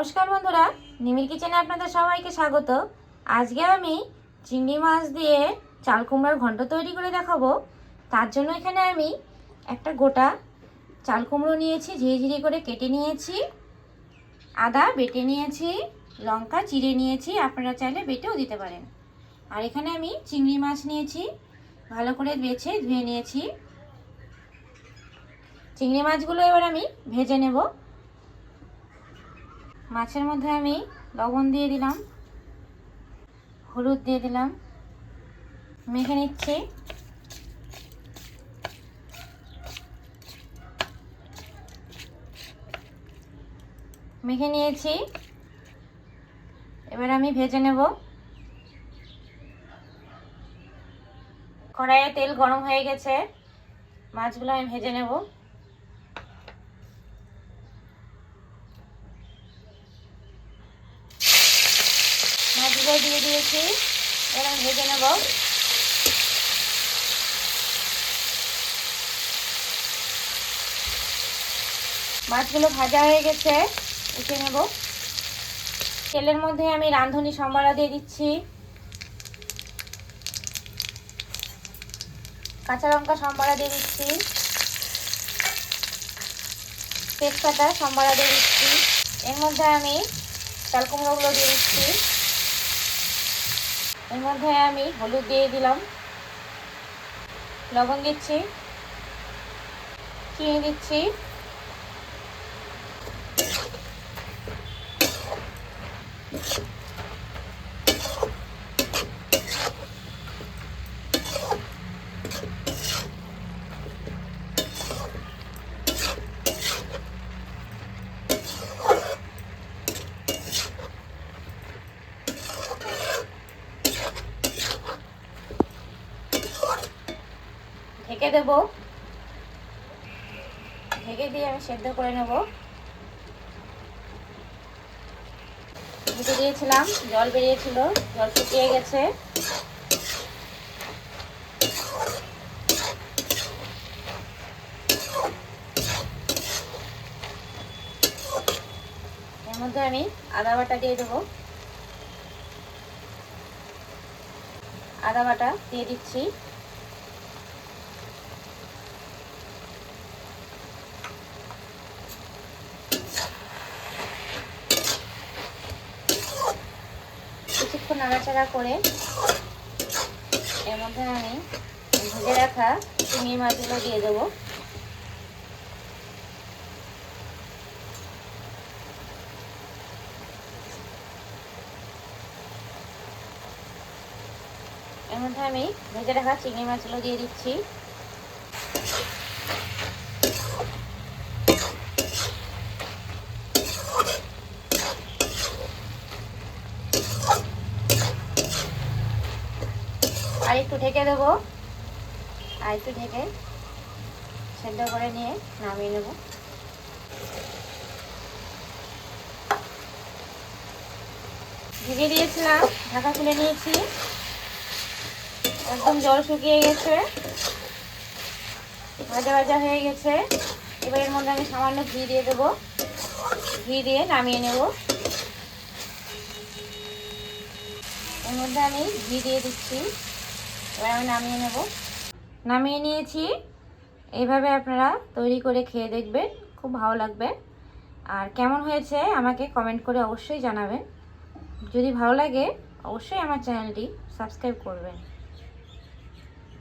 নমস্কার বন্ধুরা, নিমির কিচেনে আপনাদের সবাইকে স্বাগত। আজকে আমি চিংড়ি মাছ দিয়ে চাল কুমড়ার ঘন্ট তৈরি করে দেখাবো। তার জন্য এখানে আমি একটা গোটা চাল কুমড়ো নিয়েছি, ঝিরিঝিরি করে কেটে নিয়েছি, আদা বেটে নিয়েছি, লঙ্কা চিড়ে নিয়েছি, আপনারা চাইলে বেটেও দিতে পারেন। আর এখানে আমি চিংড়ি মাছ নিয়েছি, ভালো করে বেছে ধুয়ে নিয়েছি। চিংড়ি মাছগুলো এবার আমি ভেজে নেব। মাছের মধ্যে আমি লবণ দিয়ে দিলাম, হলুদ দিয়ে দিলাম, মেখে নিচ্ছি। মেখে নিয়েছি, এবার আমি ভেজে নেব। কড়াইয়ে তেল গরম হয়ে গেছে, মাছগুলো আমি ভেজে নেব। মাছগুলো দিয়ে দিয়েছি, এবার আমি ভেজে নেব। মাছগুলো ভাজা হয়ে গেছে, উঠে নেব। তেলের মধ্যে আমি রাঁধুনি সম্বারা দিয়ে দিচ্ছি, কাঁচা লঙ্কা সম্বারা দিয়ে দিচ্ছি, তেজপাতা সম্বারা দিয়ে দিচ্ছি। এর মধ্যে আমি চাল কুমড়োগুলো দিয়ে দিচ্ছি। এর মধ্যে আমি হলুদ দিয়ে দিলাম, লবণ দিচ্ছি, চিনি দিচ্ছি, ঢেকে দেব। ঢেকে দিয়ে আমি সেদ্ধ করে নেব। ঢেকে দিয়েছিলাম, জল বেরিয়েছিল, জল শুকিয়ে গেছে। এর মধ্যে আমি আদা বাটা দিয়ে দেবো। আদা বাটা দিয়ে দিচ্ছি, কিছুক্ষণ নাড়াচাড়া করে এর মধ্যে আমি ভেজে রাখা চিংড়ি মাছগুলো দিয়ে দেবো। এর মধ্যে আমি ভেজে রাখা চিংড়ি মাছগুলো দিয়ে দিচ্ছি। আর একটু ঢেকে দেবো, আর একটু ঢেকে সেদ্ধ করে নিয়ে নামিয়ে নেব। ঢেকে দিয়েছিলাম, ঢাকা খুলে নিয়েছি, একদম জল শুকিয়ে গেছে, ভাজা ভাজা হয়ে গেছে। এবার এর মধ্যে আমি সামান্য ঘি দিয়ে দেবো, ঘি দিয়ে নামিয়ে নেব। এর মধ্যে আমি ঘি দিয়ে দিচ্ছি, এবার আমি নামিয়ে নেব। নামিয়ে নিয়েছি। এইভাবে আপনারা তৈরি করে খেয়ে দেখবেন, খুব ভালো লাগবে। আর কেমন হয়েছে আমাকে কমেন্ট করে অবশ্যই জানাবেন। যদি ভালো লাগে অবশ্যই আমার চ্যানেলটি সাবস্ক্রাইব করবেন।